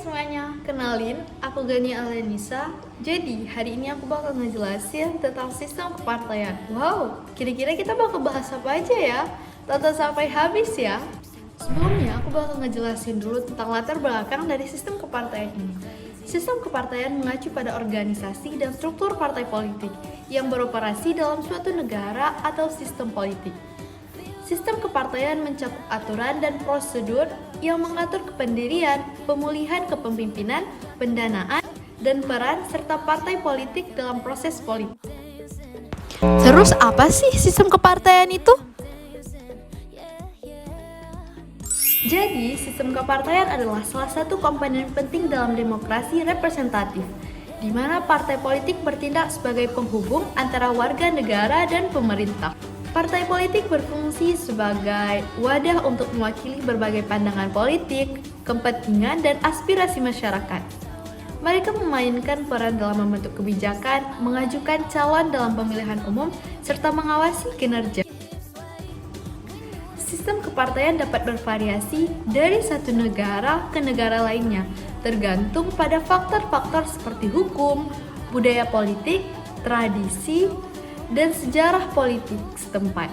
semuanya, kenalin, aku Gani Alenisa. Jadi, hari ini aku bakal ngejelasin tentang sistem kepartaian. Wow, kira-kira kita bakal bahas apa aja ya? Tonton sampai habis ya. Sebelumnya, aku bakal ngejelasin dulu tentang latar belakang dari sistem kepartaian ini. Sistem kepartaian mengacu pada organisasi dan struktur partai politik yang beroperasi dalam suatu negara atau sistem politik. Sistem kepartaian mencakup aturan dan prosedur yang mengatur kependirian, pemulihan kepemimpinan, pendanaan, dan peran serta partai politik dalam proses politik. Terus apa sih sistem kepartaian itu? Jadi, sistem kepartaian adalah salah satu komponen penting dalam demokrasi representatif, di mana partai politik bertindak sebagai penghubung antara warga negara dan pemerintah. Partai politik berfungsi sebagai wadah untuk mewakili berbagai pandangan politik, kepentingan, dan aspirasi masyarakat. Mereka memainkan peran dalam membentuk kebijakan, mengajukan calon dalam pemilihan umum, serta mengawasi kinerja. Sistem kepartaian dapat bervariasi dari satu negara ke negara lainnya, tergantung pada faktor-faktor seperti hukum, budaya politik, tradisi, dan sejarah politik setempat.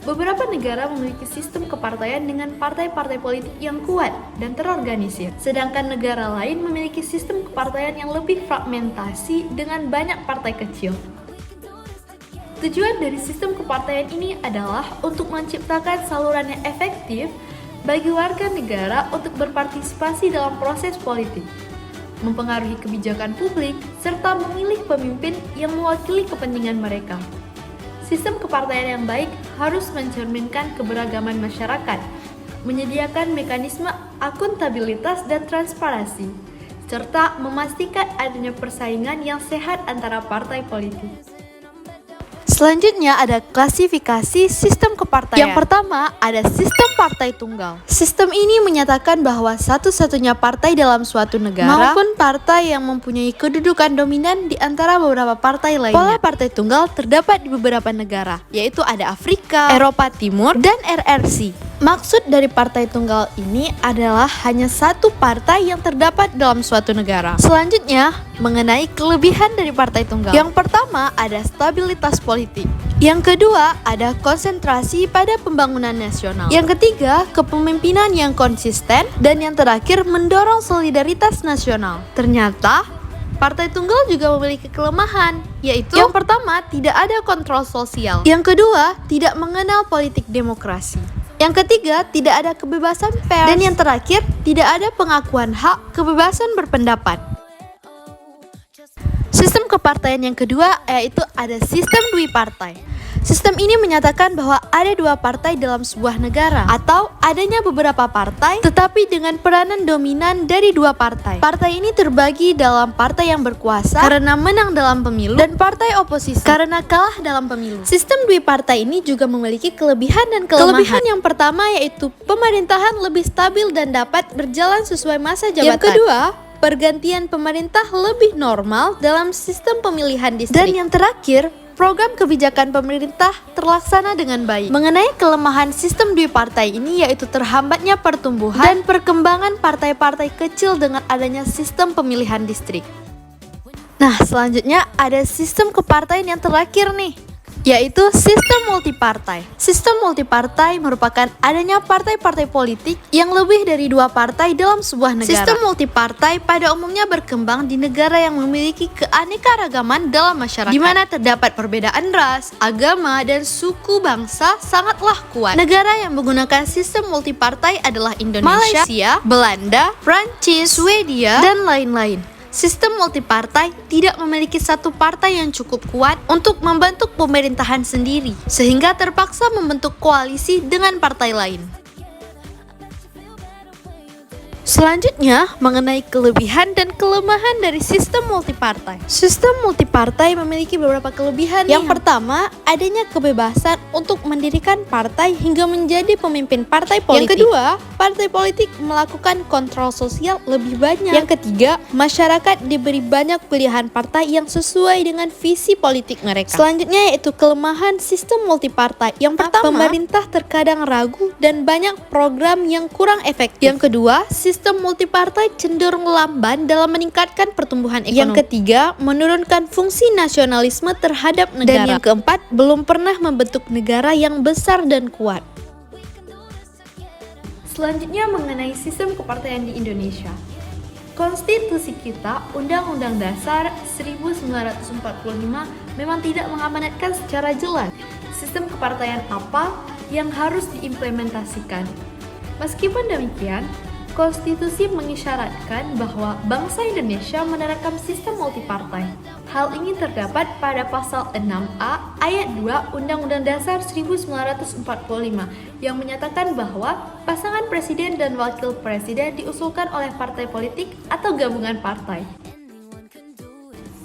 Beberapa negara memiliki sistem kepartaian dengan partai-partai politik yang kuat dan terorganisir, sedangkan negara lain memiliki sistem kepartaian yang lebih fragmentasi dengan banyak partai kecil. Tujuan dari sistem kepartaian ini adalah untuk menciptakan saluran yang efektif bagi warga negara untuk berpartisipasi dalam proses politik, mempengaruhi kebijakan publik, serta memilih pemimpin yang mewakili kepentingan mereka. Sistem kepartaian yang baik harus mencerminkan keberagaman masyarakat, menyediakan mekanisme akuntabilitas dan transparansi, serta memastikan adanya persaingan yang sehat antara partai politik. Selanjutnya ada klasifikasi sistem kepartaian. Yang pertama ada sistem partai tunggal. Sistem ini menyatakan bahwa satu-satunya partai dalam suatu negara maupun partai yang mempunyai kedudukan dominan di antara beberapa partai lainnya. Pola partai tunggal terdapat di beberapa negara, yaitu ada Afrika, Eropa Timur, dan RRC. Maksud dari partai tunggal ini adalah hanya satu partai yang terdapat dalam suatu negara. Selanjutnya, mengenai kelebihan dari partai tunggal. Yang pertama ada stabilitas politik. Yang kedua ada konsentrasi pada pembangunan nasional. Yang ketiga, kepemimpinan yang konsisten. Dan yang terakhir, mendorong solidaritas nasional. Ternyata, partai tunggal juga memiliki kelemahan, yaitu yang pertama, tidak ada kontrol sosial. Yang kedua, tidak mengenal politik demokrasi. Yang ketiga, tidak ada kebebasan pers. Dan yang terakhir, tidak ada pengakuan hak kebebasan berpendapat. Sistem kepartaian yang kedua yaitu ada sistem duipartai. Sistem ini menyatakan bahwa ada dua partai dalam sebuah negara atau adanya beberapa partai tetapi dengan peranan dominan dari dua partai. Partai ini terbagi dalam partai yang berkuasa karena menang dalam pemilu dan partai oposisi karena kalah dalam pemilu. Sistem duipartai ini juga memiliki kelebihan dan kelemahan. Kelebihan yang pertama yaitu pemerintahan lebih stabil dan dapat berjalan sesuai masa jabatan. Yang kedua, pergantian pemerintah lebih normal dalam sistem pemilihan distrik. Dan yang terakhir, program kebijakan pemerintah terlaksana dengan baik. Mengenai kelemahan sistem duipartai ini yaitu terhambatnya pertumbuhan dan perkembangan partai-partai kecil dengan adanya sistem pemilihan distrik. Nah, selanjutnya ada sistem kepartaian yang terakhir nih, yaitu sistem multipartai. Sistem multipartai merupakan adanya partai-partai politik yang lebih dari dua partai dalam sebuah negara. Sistem multipartai pada umumnya berkembang di negara yang memiliki keanekaragaman dalam masyarakat, di mana terdapat perbedaan ras, agama, dan suku bangsa sangatlah kuat. Negara yang menggunakan sistem multipartai adalah Indonesia, Malaysia, Belanda, Prancis, Swedia, dan lain-lain. Sistem multipartai tidak memiliki satu partai yang cukup kuat untuk membentuk pemerintahan sendiri, sehingga terpaksa membentuk koalisi dengan partai lain. Selanjutnya, mengenai kelebihan dan kelemahan dari sistem multipartai. Sistem multipartai memiliki beberapa kelebihan. Yang pertama, adanya kebebasan untuk mendirikan partai hingga menjadi pemimpin partai politik. Yang kedua, partai politik melakukan kontrol sosial lebih banyak. Yang ketiga, masyarakat diberi banyak pilihan partai yang sesuai dengan visi politik mereka. Selanjutnya yaitu kelemahan sistem multipartai. Yang pertama, pemerintah terkadang ragu dan banyak program yang kurang efektif. Yang kedua, sistem sistem multipartai cenderung lamban dalam meningkatkan pertumbuhan ekonomi. Yang ketiga, menurunkan fungsi nasionalisme terhadap negara. Dan yang keempat, belum pernah membentuk negara yang besar dan kuat. Selanjutnya mengenai sistem kepartaian di Indonesia. Konstitusi kita, Undang-Undang Dasar 1945 memang tidak mengamanatkan secara jelas sistem kepartaian apa yang harus diimplementasikan. Meskipun demikian, konstitusi mengisyaratkan bahwa bangsa Indonesia menerapkan sistem multipartai. Hal ini terdapat pada pasal 6A ayat 2 Undang-Undang Dasar 1945 yang menyatakan bahwa pasangan presiden dan wakil presiden diusulkan oleh partai politik atau gabungan partai.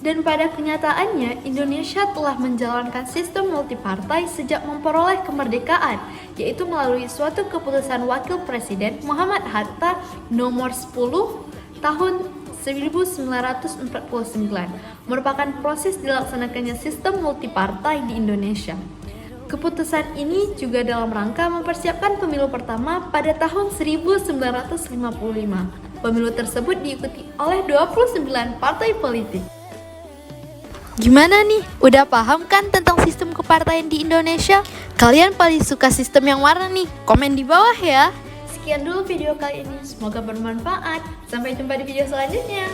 Dan pada kenyataannya, Indonesia telah menjalankan sistem multipartai sejak memperoleh kemerdekaan, yaitu melalui suatu keputusan Wakil Presiden Muhammad Hatta nomor 10 tahun 1949, merupakan proses dilaksanakannya sistem multipartai di Indonesia. Keputusan ini juga dalam rangka mempersiapkan pemilu pertama pada tahun 1955. Pemilu tersebut diikuti oleh 29 partai politik. Gimana nih? Udah paham kan tentang sistem kepartaian di Indonesia? Kalian paling suka sistem yang mana nih? Komen di bawah ya. Sekian dulu video kali ini, semoga bermanfaat. Sampai jumpa di video selanjutnya.